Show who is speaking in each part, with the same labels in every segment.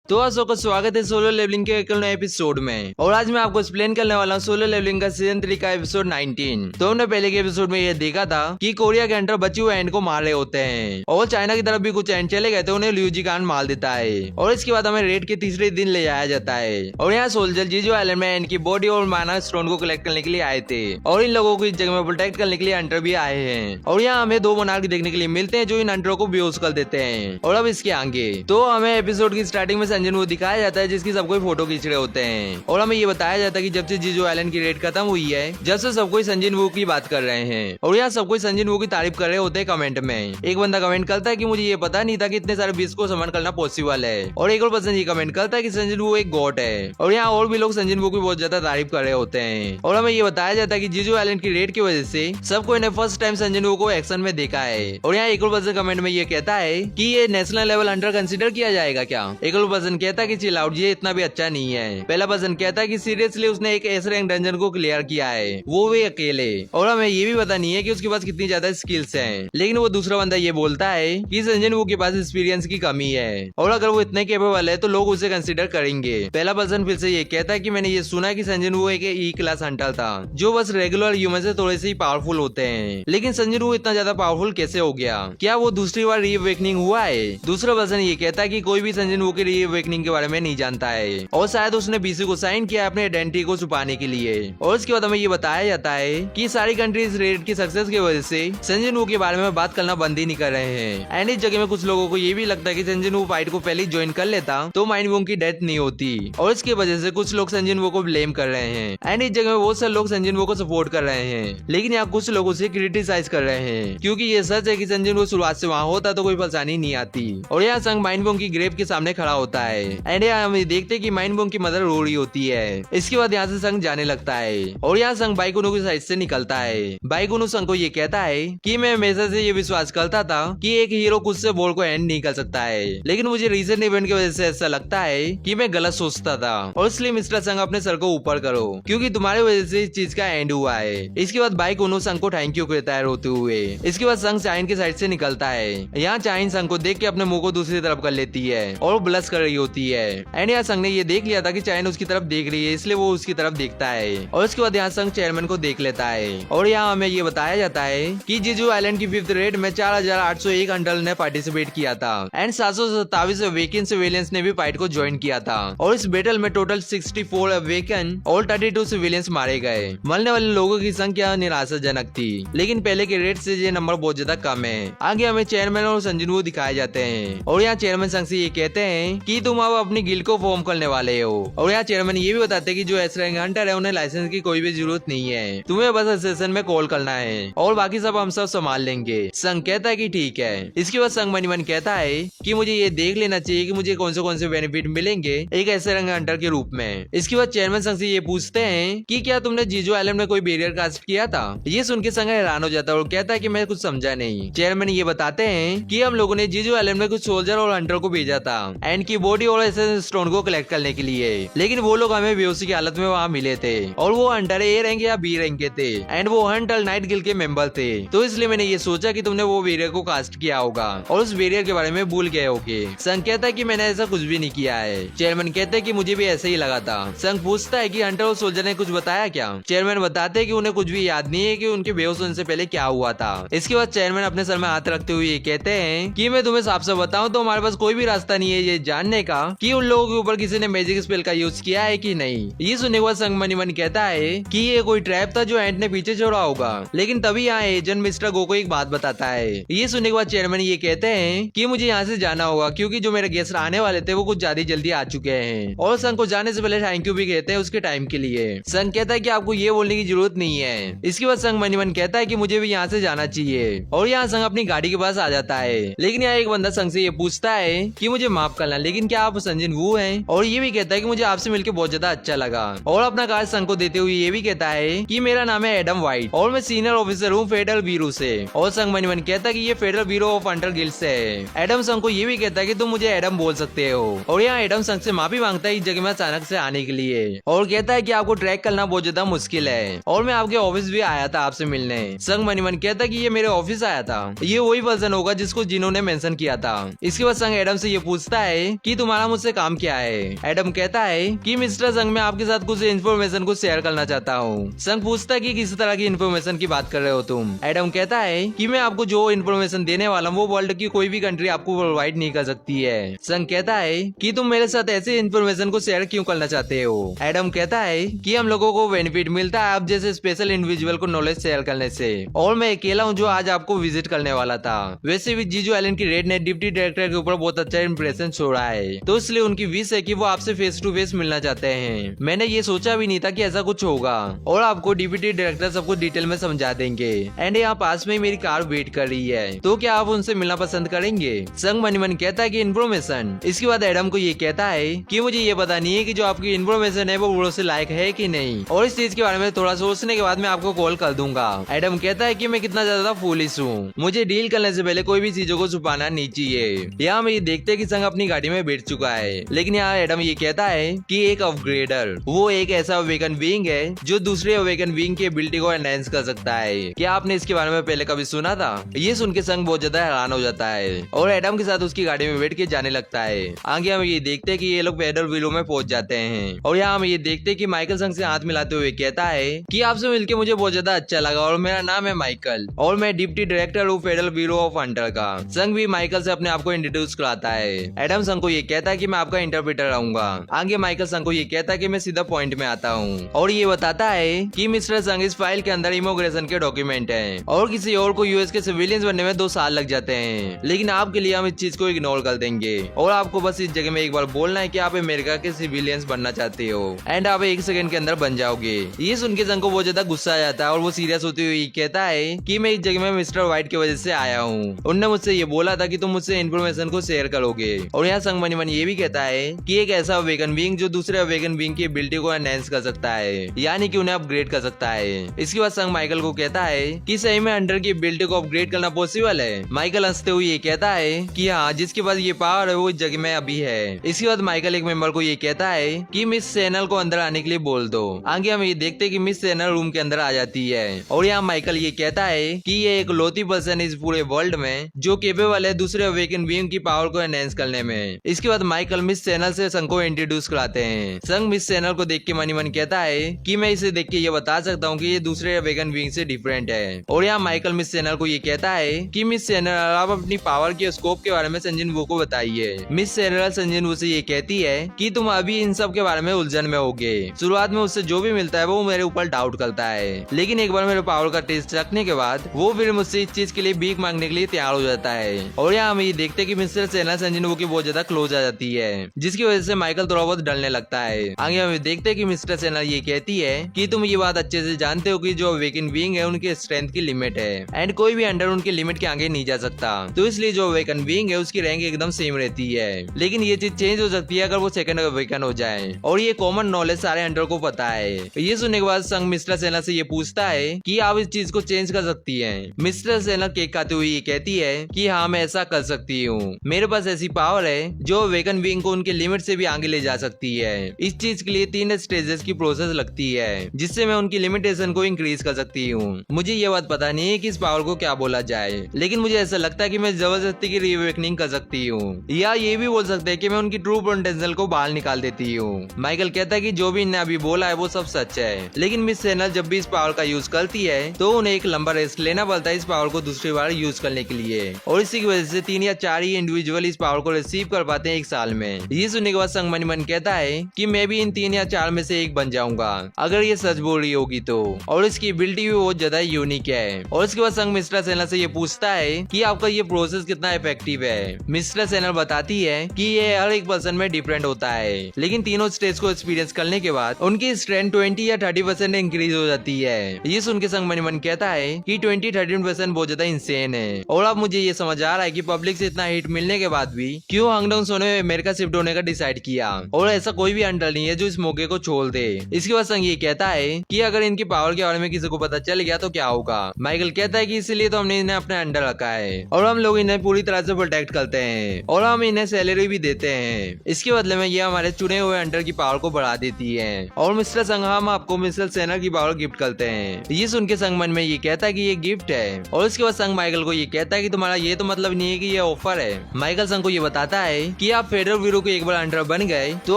Speaker 1: तो आज का स्वागत है सोलो लेवलिंग के एक नए एपिसोड में। और आज मैं आपको एक्सप्लेन करने वाला हूँ सोलो लेवलिंग का सीजन 3 का एपिसोड 19। तो हमने पहले के एपिसोड में ये देखा था कि कोरिया के अंडर बचे हुए एंड को मार रहे होते हैं और चाइना की तरफ भी कुछ एंड चले गए थे, उन्हें ल्यूजी कान मार देता है और इसके बाद हमें रेड के तीसरे दिन ले जाया जाता है। और यहाँ सोल्जर जीजो आइलैंड में एंड की बॉडी और माना स्टोन को कलेक्ट करने के लिए आए थे और इन लोगों को इस जगह में प्रोटेक्ट करने के लिए अंडर भी आए हैं। और यहाँ हमें दो मोनार्क देखने के लिए मिलते हैं जो इन अंडरों को बेहोश कर देते हैं। और अब इसके आगे तो हमें एपिसोड की स्टार्टिंग में संजन वो दिखाया जाता है जिसकी सब कोई फोटो खींच रहे होते हैं और हमें ये बताया जाता है कि जब से जीजो आइलैंड की रेड खत्म हुई है जब से सब कोई संजन वू की बात कर रहे हैं और यहाँ सब कोई संजन वू की तारीफ कर रहे होते हैं कमेंट में। एक बंदा कमेंट करता है कि मुझे ये पता नहीं था कि इतने सारे बीस को समन करना पॉसिबल है और एक और पर्सन ये कमेंट करता है कि संजन वू एक गॉड है। और यहाँ और भी लोग संजन वू की बहुत ज्यादा तारीफ कर रहे होते हैं और हमें ये बताया जाता है कि जीजो आइलैंड की रेड की वजह से सबको इन्हें फर्स्ट टाइम संजन वू को एक्शन में देखा है। और यहाँ एक और पर्सन कमेंट में ये कहता है कि ये नेशनल लेवल अंडर कंसिडर किया जाएगा क्या। एक और पर्सन कहता है कि चिल आउट, ये इतना भी अच्छा नहीं है। पहला पर्सन कहता है कि सीरियसली उसने एक एस रैंक डंजन को क्लियर किया है, वो भी अकेले, और हमें ये भी पता नहीं है कि उसके पास कितनी ज्यादा स्किल्स हैं। लेकिन वो दूसरा बंदा ये बोलता है कि संजन वू के पास एक्सपीरियंस की कमी है और अगर वो इतने केपेबल है तो लोग उसे कंसिडर करेंगे। पहला पर्सन फिर से ये कहता है कि मैंने ये सुना है कि संजन वू एक ई क्लास हंटर था जो बस रेगुलर ह्यूमन से थोड़े से ही पावरफुल होते हैं, लेकिन संजन वू इतना ज्यादा पावरफुल कैसे हो गया, क्या वो दूसरी बार रीअवेकनिंग हुआ है। दूसरा पर्सन ये कहता है कि कोई भी संजन वू के रीअवेकनिंग के बारे में नहीं जानता है और शायद उसने बीसी को साइन किया अपने आइडेंटिटी को छुपाने के लिए। और इसके बाद हमें ये बताया जाता है कि सारी कंट्रीज रेड की सक्सेस की वजह से संजन वू के बारे में बात करना बंद ही नहीं कर रहे हैं। एंड इस जगह में कुछ लोगों को ये भी लगता है कि संजन वू फाइट को पहले ज्वाइन कर लेता तो माइंड वूम की डेथ नहीं होती और इसकी वजह से कुछ लोग संजन वू को ब्लेम कर रहे हैं। एंड इस जगह में बहुत सारे लोग संजन वू को सपोर्ट कर रहे हैं, लेकिन यहाँ कुछ लोगों से क्रिटिसाइज कर रहे हैं क्योंकि ये सच है कि संजन वू शुरुआत से वहाँ होता तो कोई परेशानी नहीं आती। और यहाँ संग माइंड वूम की ग्रेव के सामने खड़ा होता है एंड यहाँ हम देखते हैं कि माइंड वूम की मदर रो रही होती है। इसके बाद यहाँ से संग जाने लगता है और यहाँ संग बाइकुनु की साइड से निकलता है। बाइकुनु संग को ये कहता है कि मैं हमेशा से ये विश्वास करता था कि एक हीरो खुद से वॉर को एंड नहीं कर सकता है, लेकिन मुझे रीसेंट इवेंट की वजह से ऐसा लगता है कि मैं गलत सोचता था और इसलिए मिस्टर संग अपने सर को ऊपर करो क्योंकि तुम्हारी वजह से इस चीज का एंड हुआ है। इसके बाद बाइकुनु संग को थैंक यू कहता है रोते हुए। इसके बाद संग चाइन की साइड से निकलता है। यहाँ चाइन संग को देख के अपने मुंह को दूसरी तरफ कर लेती है और ब्लश कर रही होती है। एंड यहाँ संग ने ये देख लिया था कि चाइन उसकी तरफ देख रही है इसलिए वो उसकी तरफ देखता है और उसके बाद यहाँ संग चेयरमैन को देख लेता है। और यहाँ हमें ये बताया जाता है कि जीजू आइलैंड की 5th रेड में 4801 अंडर ने पार्टिसिपेट किया था एंड 727 अवेकन सिविलियंस ने भी फाइट को ज्वाइन किया था और इस बैटल में टोटल 64 अवेकन और 32 सिविलियंस मारे गए। मरने वाले लोगों की संख्या निराशाजनक थी, लेकिन पहले के रेड से ये नंबर बहुत ज्यादा कम है। आगे हमें चेयरमैन और संजन वू दिखाए जाते हैं और यहाँ चेयरमैन संग से ये कहते हैं कि तुम अब अपनी गिल्ड को फॉर्म करने वाले हो। और यहाँ चेयरमैन ये भी बताते हैं कि जो एस रैंक हंटर है उन्हें लाइसेंस की कोई भी जरूरत नहीं है, तुम्हें बस एसोसिएशन में कॉल करना है और बाकी सब हम सब संभाल लेंगे। संग कहता है कि ठीक है। इसके बाद संग मनी मन कहता है कि मुझे ये देख लेना चाहिए कि मुझे कौन से बेनिफिट मिलेंगे एक ऐसे रंग हंटर के रूप में। इसके बाद चेयरमैन संग से ये पूछते हैं कि क्या तुमने जीजो आइलैंड में कोई बैरियर कास्ट किया था। ये सुन के संग हैरान हो जाता है और कहता है कि मैं कुछ समझा नहीं। चेयरमैन ये बताते हैं कि हम लोगों ने जीजो आइलैंड में कुछ सोल्जर और हंटर को भेजा था एंड की बॉडी और ऐसे स्टोन को कलेक्ट करने के लिए, लेकिन वो लोग हमें बेहोशी की हालत में वहाँ मिले थे और वो हंटर ए रैंक या बी रैंक के थे एंड वो हंटर नाइट गिल्ड के मेंबर थे। तो इसलिए मैंने ये सोचा कि तुमने वो बैरियर को कास्ट किया होगा और उस बैरियर के बारे में भूल गए होगे। संग कहता है कि मैंने ऐसा कुछ भी नहीं किया है। चेयरमैन कहते हैं कि मुझे भी ऐसे ही लगा था। संग पूछता है कि हंटर और सोल्जर ने कुछ बताया क्या। चेयरमैन बताते हैं कि उन्हें कुछ भी याद नहीं है कि उनके बेहोश होने से पहले क्या हुआ था। इसके बाद चेयरमैन अपने सर में हाथ रखते हुए कहते हैं कि मैं तुम्हें साफ साफ बताऊं तो हमारे पास कोई भी रास्ता नहीं है ये जानने का कि उन लोगों के ऊपर किसी ने मैजिक स्पेल का यूज किया है कि नहीं। ये सुनने के बाद संग मनी मन कहता है कि ये कोई ट्रैप था जो एंट ने पीछे छोड़ा होगा, लेकिन तभी यहाँ एजेंट मिस्टर गो को एक बात बताता है। ये सुनने के बाद चेयरमैन ये कहते हैं कि मुझे यहाँ से जाना होगा क्योंकि जो मेरे गेस्ट आने वाले थे वो कुछ ज्यादा जल्दी आ चुके हैं और संग को जाने से पहले थैंक यू भी कहते हैं उसके टाइम के लिए। संग कहता है कि आपको ये बोलने की जरूरत नहीं है। इसके बाद संग मनी मन कहता है कि मुझे भी यहाँ से जाना चाहिए और यहाँ संग अपनी गाड़ी के पास आ जाता है। लेकिन यहाँ एक बंदा संग से ये पूछता है कि मुझे माफ करना, लेकिन क्या आप संजन वू हैं? और ये भी कहता है कि मुझे आपसे मिलकर बहुत ज्यादा अच्छा लगा और अपना कार्ड संग को देते हुए ये भी कहता है कि मेरा नाम है एडम व्हाइट और मैं सीनियर ऑफिसर हूँ फेडरल ब्यूरो से। और संग मनी मन कहता है कि ये federal bureau of under guild से है। एडम संग को ये भी कहता है कि तुम मुझे एडम बोल सकते हो और यहाँ एडम संग से माफी मांगता है इस जगह में अचानक से आने के लिए और कहता है कि आपको ट्रैक करना बहुत ज्यादा मुश्किल है और मैं आपके ऑफिस भी आया था आपसे मिलने। संग मनी मन कहता है कि ये मेरे ऑफिस आया था, ये वही पर्सन होगा जिसको जिन्होंने मेंशन किया था। इसके बाद संग एडम से ये पूछता है कि तुम्हारा मुझसे काम क्या है। एडम कहता है कि मिस्टर संग मैं आपके साथ कुछ इन्फॉर्मेशन को शेयर करना चाहता हूँ। संग पूछता है कि किस तरह की इन्फॉर्मेशन की बात कर रहे हो तुम। एडम कहता है कि मैं आपको जो इन्फॉर्मेशन देने वाला हूँ वो वर्ल्ड की कोई भी कंट्री आपको प्रोवाइड नहीं कर सकती है। संग कहता है कि तुम मेरे साथ ऐसे इन्फॉर्मेशन को शेयर क्यों करना चाहते हो। एडम कहता है कि हम लोगों को बेनिफिट मिलता है आप जैसे स्पेशल इंडिविजुअल को नॉलेज शेयर करने से, और मैं अकेला हूँ जो आज आपको विजिट करने वाला था। वैसे भी जीजू एलन की रेड ने डिप्टी डायरेक्टर के ऊपर बहुत अच्छा इंप्रेशन छोड़ा है, तो इसलिए उनकी विश है कि वो आपसे फेस टू फेस मिलना चाहते हैं। मैंने ये सोचा भी नहीं था कि ऐसा कुछ होगा, और आपको डिप्टी डायरेक्टर सब कुछ डिटेल में समझा देंगे। एंड यहाँ पास में ही मेरी कार वेट कर रही है, तो क्या आप उनसे मिलना पसंद करेंगे। संग मन मन कहता है कि इन्फॉर्मेशन। इसके बाद एडम को ये कहता है कि मुझे ये पता नहीं है कि जो आपकी इन्फॉर्मेशन है वो भरोसे लायक है कि नहीं, और इस चीज के बारे में थोड़ा सोचने के बाद मैं आपको कॉल कर दूंगा। एडम कहता है कि मैं कितना ज्यादा फूलिश हूँ, मुझे डील करने से पहले कोई भी चीजों को छुपाना नहीं चाहिए। यहाँ हम ये देखते हैं कि संग अपनी गाड़ी में बैठ चुका है, लेकिन यहाँ एडम ये कहता है कि एक अपग्रेडर वो एक ऐसा अवेकन बीइंग है जो दूसरे अवेकन बीइंग की एबिलिटी को एनहांस कर सकता है। क्या आपने इसके बारे में पहले कभी सुना था। ये सुन के संग बहुत ज्यादा हैरान हो जाता है और एडम के साथ उसकी गाड़ी में बैठ के जाने लगता है। आगे हम ये देखते हैं कि ये लोग फेडरल ब्यूरो में पहुंच जाते हैं, और यहाँ हम ये देखते हैं कि माइकल संग से हाथ मिलाते हुए कहता है कि आपसे मिलके मुझे बहुत ज्यादा अच्छा लगा, और मेरा नाम है माइकल और मैं डिप्टी डायरेक्टर हूँ फेडरल ब्यूरो ऑफ हंटर का। संग भी माइकल से अपने आप को इंट्रोड्यूस कराता है। एडम संग को ये कहता है कि मैं आपका इंटरप्रेटर रहूंगा। आगे माइकल संग को ये कहता है कि मैं सीधा पॉइंट में आता हूँ, और ये बताता है कि मिस्टर संग इस फाइल के अंदर इमिग्रेशन के डॉक्यूमेंट है, और किसी और को यूएस के सिविलियंस बनने में 2 साल लग जाते हैं, लेकिन आपके लिए हम इस चीज को इग्नोर कर देंगे, और आपको बस इस जगह में एक बार बोलना है कि आप अमेरिका के सिविलियंस बनना चाहते हो, एंड आप 1 सेकंड के अंदर बन जाओगे। ये सुन के संग को बहुत ज्यादा गुस्सा आ जाता है, और वो सीरियस होते हुए कहता है कि मैं इस जगह में मिस्टर व्हाइट की वजह से आया हूँ। उनने मुझसे ये बोला था कि तुम मुझसे इन्फॉर्मेशन को शेयर करोगे, और यहाँ संग मन ये भी कहता है कि एक ऐसा अवेकन बीइंग जो दूसरे अवेकन बीइंग की एबिलिटी को एनहांस कर सकता है, यानी कि उन्हें अपग्रेड कर सकता है। इसके बाद संग माइकल को कहता है कि सही में हंटर की एबिलिटी को अपग्रेड करना पॉसिबल है। माइकल हंसते हुए ये कहता है कि हाँ, जिसके पास ये पावर है वो इस जगह में अभी है। इसके बाद माइकल एक मेंबर को ये कहता है कि मिस सैनल को अंदर आने के लिए बोल दो। आगे हम ये देखते हैं कि मिस सैनल रूम के अंदर आ जाती है, और यहाँ माइकल ये कहता है कि ये एक लौती पर्सन इस पूरे वर्ल्ड में जो केपेबल है दूसरे अवेकन बीइंग की पावर को एनहांस करने में। इसके बाद माइकल मिस सैनल से संग को इंट्रोड्यूस कराते हैं। संग मिस सैनल को देख के मन कहता है कि मैं इसे देख के ये बता सकता हूँ कि ये दूसरे अवेकन बीइंग से डिफरेंट है, और यहाँ माइकल मिस सैनल को ये कहता है कि मिस सैनल आप अपनी पावर के स्कोप के बारे में संजन वो को बताइए। मिस सैनल संजन वो से ये कहती है कि तुम अभी इन सब के बारे में उलझन में होगे। शुरुआत में उससे जो भी मिलता है वो मेरे ऊपर डाउट करता है, लेकिन एक बार मेरे पावर का टेस्ट रखने के बाद वो फिर मुझसे इस चीज के लिए भीख मांगने के लिए तैयार हो जाता है। और यहाँ हम ये देखते हैं कि मिस्टर सैनल संजन वो की बहुत ज्यादा क्लोज आ जाती है, जिसकी वजह से माइकल थोड़ा बहुत डरने लगता है। आगे हम देखते हैं कि मिस्टर सैनल ये कहती है कि तुम ये बात अच्छे से जानते हो कि जो अवेकन बीइंग है उनके स्ट्रेंथ की लिमिट है, एंड कोई भी अंडर उनकी लिमिट के आगे नहीं जा सकता, तो इसलिए जो अवेकन बीइंग है उसकी रैंक एकदम सेम रहती है। लेकिन ये चीज चेंज हो सकती है अगर वो सेकंड अवेकन हो जाए, और ये कॉमन नॉलेज सारे अंडर को पता है। ये सुनने के बाद संग मिस्टर सैनल से ये पूछता है कि आप इस चीज को चेंज कर सकती है। मिस्टर सैनल केक खाते हुए ये कहती है कि हाँ, मैं ऐसा कर सकती हूँ, मेरे पास ऐसी पावर है जो अवेकन बीइंग को उनके लिमिट से भी आगे ले जा सकती है। इस चीज के लिए 3 स्टेजेस की प्रोसेस लगती है, जिससे मैं उनकी लिमिटेशन को इंक्रीज कर सकती हूँ। मुझे ये बात पता नहीं है कि इस पावर को क्या बोला जाए, लेकिन मुझे ऐसा लगता है कि मैं जबरदस्ती की रीअवेकनिंग कर सकती हूँ, या ये भी बोल सकते हैं कि मैं उनकी ट्रू पोटेंशियल को बाहर निकाल देती हूँ। माइकल कहता है कि जो भी इन्हें अभी बोला है वो सब सच है, लेकिन मिस सैनल जब भी इस पावर का यूज करती है तो उन्हें एक लंबा रेस्ट लेना पड़ता है इस पावर को दूसरी बार यूज करने के लिए, और इसी की वजह से 3 या 4 ही इंडिविजुअल इस पावर को रिसीव कर पाते हैं 1 साल में। ये सुनने के बाद संग मन कहता है कि मैं भी इन 3 या 4 में से एक बन जाऊंगा अगर ये सच बोल रही होगी तो, और इसकी एबिलिटी भी बहुत ज्यादा यूनिक है। और इसके बाद संग मिस्टर सैनल से ये पूछता है कि आपका ये प्रोसेस कितना इफेक्टिव है। मिस्टर सैनल बताती है कि ये हर एक पर्सन में डिफरेंट होता है, लेकिन तीनों स्टेज को एक्सपीरियंस करने के बाद उनकी स्ट्रेंथ 20 या 30% इंक्रीज हो जाती है। ये सुन के संग मन कहता है कि 20-30% बहुत ज्यादा इंसेन है, और अब मुझे ये समझ आ रहा है कि पब्लिक से इतना हिट मिलने के बाद भी क्यों हंगडोंग सोने में अमेरिका शिफ्ट होने का डिसाइड किया, और ऐसा कोई भी अंडर नहीं है जो इस मौके को छोड़ दे। इसके बाद संग ये कहता है कि अगर इनकी पावर के बारे में किसी को पता चल गया तो क्या होगा। माइकल कहता है कि इसलिए तो हमने इन्हें अपने अंडर रखा है, और हम लोग इन्हें पूरी तरह से प्रोटेक्ट करते हैं, और हम इन्हें सैलरी भी देते हैं। इसके बदले में ये हमारे चुने हुए अंडर की पावर को बढ़ा देती है, और मिस्टर संग हम आपको मिस्टर सैनल की पावर गिफ्ट करते हैं। ये सुन के संग मन में ये कहता है कि ये गिफ्ट है, और इसके बाद संग माइकल को ये कहता है कि तुम्हारा ये तो मतलब नहीं है कि ये ऑफर है। माइकल संग को ये बताता है कि कि आप फेडरल ब्यूरो के एक बार अंडर बन गए तो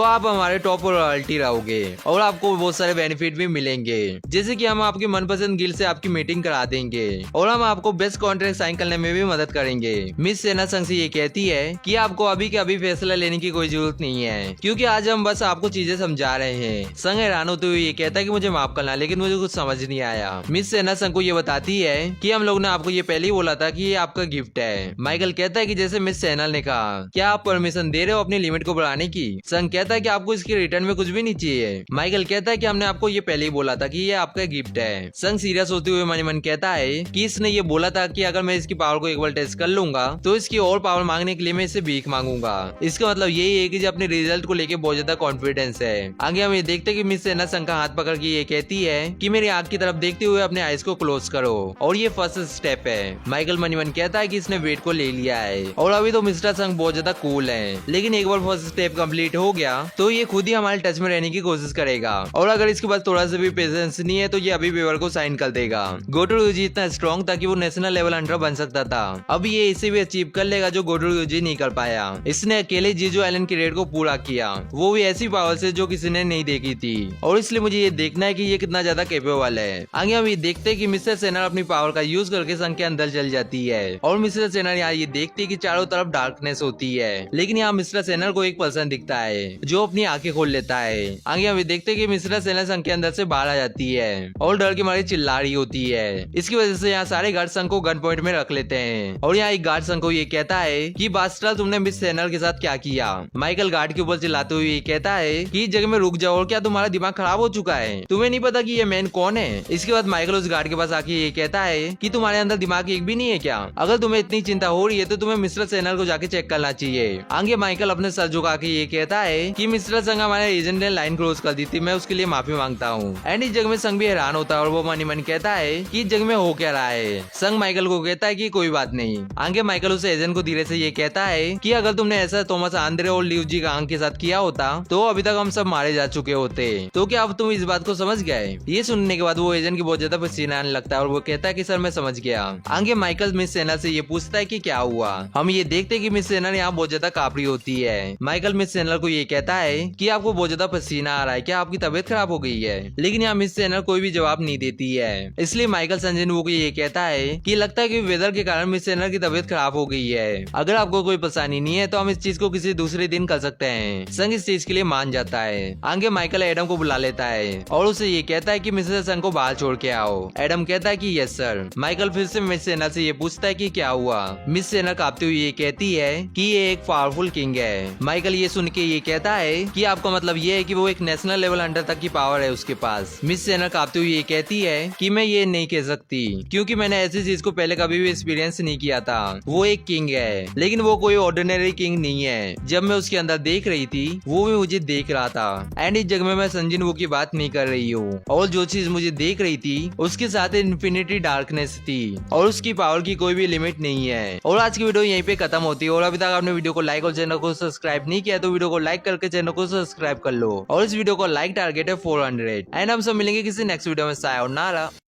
Speaker 1: आप हमारे टॉप रॉयल्टी रहोगे और आपको बहुत सारे बेनिफिट भी मिलेंगे, जैसे कि हम आपकी मनपसंद गिल्ड से आपकी मीटिंग करा देंगे और हम आपको बेस्ट कॉन्ट्रैक्ट साइन करने में भी मदद करेंगे। मिस सेना संघ से ये कहती है कि आपको अभी के अभी फैसला लेने की कोई जरूरत नहीं है, क्योंकि आज हम बस आपको चीजें समझा रहे हैं। संघ हैरान होते हुए ये कहता है कि मुझे माफ करना, लेकिन मुझे कुछ समझ नहीं आया। मिस सेना संघ को ये बताती है कि हम लोग ने आपको ये पहले ही बोला था कि ये आपका गिफ्ट है। माइकल कहता है कि जैसे मिस सेनल ने कहा, क्या आप परमिशन दे रहे हो अपनी लिमिट को बढ़ाने की? संघ कहता है कि आपको इसके रिटर्न में कुछ भी नहीं चाहिए। माइकल कहता है कि हमने आपको ये पहले ही बोला था कि ये आपका गिफ्ट है। संघ सीरियस होते हुए मन मन कहता है कि इसने ये बोला था कि अगर मैं इसकी पावर को एक बार टेस्ट कर लूंगा तो इसकी और पावर मांगने के लिए मैं इससे भीख मांगूंगा। इसका मतलब यही है कि अपने रिजल्ट को लेकर बहुत ज्यादा कॉन्फिडेंस है। आगे हम ये देखते कि मिस सेना संघ का हाथ पकड़ के ये कहती है कि मेरी आंख की तरफ देखते हुए अपने आईज को क्लोज करो और ये फर्स्ट स्टेप है। माइकल मनी मन कहता है कि इसने वेट को ले लिया है और अभी तो मिस्टर संघ बहुत ज्यादा कूल है, लेकिन एक बार फर्स्ट स्टेप कंप्लीट हो गया तो ये खुद ही हमारे टच में रहने की कोशिश करेगा और अगर इसके पास थोड़ा सा भी पेशेंस नहीं है तो ये अभी पेपर को साइन कर देगा। गोटो यूजी इतना स्ट्रॉन्ग था कि वो नेशनल लेवल अंडर बन सकता था। अब ये इसे भी अचीव कर लेगा जो गोटो यूजी नहीं कर पाया। इसने अकेले जीजो आइलैंड की रेड को पूरा किया, वो भी ऐसी पावर से जो किसी ने नहीं देखी थी, और इसलिए मुझे ये देखना है कि ये कितना ज्यादा कैपेबल है। आगे हम ये देखते हैं कि मिस्टर सेनर अपनी पावर का यूज करके संघ के अंदर चल जाती है और मिस्टर सेनर यहाँ ये देखती है कि चारों तरफ डार्कनेस होती है, लेकिन यहाँ मिस्टर सेनर को एक पर्सन दिखता है जो अपनी आंखें खोल लेता है। आगे हम ये देखते हैं कि मिस्टर सेनर संघ के अंदर से बाहर आ जाती है और डर के मारे चिल्ला रही होती है। इसकी वजह से यहाँ सारे गार्ड संघ को गन पॉइंट में रख लेते हैं और यहाँ एक गार्ड संघ को ये कहता है कि बास्टर्ड तुमने मिस सेनर के साथ क्या किया? माइकल गार्ड के ऊपर चिल्लाते हुए ये कहता है कि इस जगह में रुक जाओ और क्या तुम्हारा दिमाग खराब हो चुका है? तुम्हें नहीं पता कि ये मैन कौन है? इसके बाद माइकल उस गार्ड के पास आके ये कहता है कि तुम्हारे अंदर दिमाग एक भी नहीं है क्या? अगर तुम्हें इतनी चिंता हो रही है तो तुम्हें मिस्टर सेनर को जाके चेक करना चाहिए। आगे माइकल अपने सर झुका के ये कहता है कि मिस्टर संघ हमारे एजेंट ने लाइन क्रॉस कर दी थी, मैं उसके लिए माफी मांगता हूँ। एंड इस जगह में संघ भी हैरान होता है और वो मनी मन कहता है कि इस जगह में हो क्या रहा है। संघ माइकल को कहता है कि कोई बात नहीं। आगे माइकल उस एजेंट को धीरे से ये कहता है कि अगर तुमने ऐसा थॉमस आंद्रे और लियूजी गांग के साथ किया होता तो अभी तक हम सब मारे जा चुके होते। तो क्या अब तुम इस बात को समझ गए? ये सुनने के बाद वो एजेंट की बहुत ज्यादा पसीना आने लगता है और वो कहता है कि सर मैं समझ गया। आगे माइकल मिस सेना से ये पूछता है कि क्या हुआ। हम ये देखते हैं कि मिस सेना यहाँ बहुत ज्यादा कापड़ी होती है। माइकल मिस सेनर को ये कहता है कि आपको बहुत ज्यादा पसीना आ रहा है, क्या आपकी तबीयत खराब हो गई है? लेकिन यहाँ मिस सेनर कोई भी जवाब नहीं देती है। इसलिए माइकल संजन वो को ये कहता है कि लगता है कि वेदर के कारण मिस सेनर की तबीयत खराब हो गई है। अगर आपको कोई परेशानी नहीं है तो हम इस चीज को किसी दूसरे दिन कर सकते हैं। संघ इस चीज के लिए मान जाता है। आगे माइकल एडम को बुला लेता है और उसे ये कहता है कि मिस्टर संघ को बाहर छोड़ के आओ। एडम कहता है कि यस सर। माइकल फिर से मिस सेनर से ये पूछता है कि क्या हुआ। मिस सेनर कांपते हुए ये कहती है कि ये एक पावरफुल किंग है। माइकल ये सुन के ये कहता है कि आपका मतलब ये है कि वो एक नेशनल लेवल अंडर तक की पावर है उसके पास। मिस सेनर कांपते हुए ये कहती है कि मैं ये नहीं कह सकती, क्योंकि मैंने ऐसी चीज को पहले कभी भी एक्सपीरियंस नहीं किया था। वो एक किंग है, लेकिन वो कोई ऑर्डिनरी किंग नहीं है। जब मैं उसके अंदर देख रही थी वो भी मुझे देख रहा था। एंड इस जगह में मैं संजिन वो की बात नहीं कर रही हूँ, और जो चीज मुझे देख रही थी उसके साथ इन्फिनिटी डार्कनेस थी और उसकी पावर की कोई भी लिमिट नहीं है। और आज की वीडियो यहीं पे खत्म होती है। और अभी तक आपने वीडियो को लाइक और चैनल को सब्सक्राइब नहीं किया तो वीडियो को लाइक करके चैनल को सब्सक्राइब कर लो। और इस वीडियो को लाइक टारगेट है 400। एंड हम सब मिलेंगे किसी नेक्स्ट वीडियो में। सायोनारा।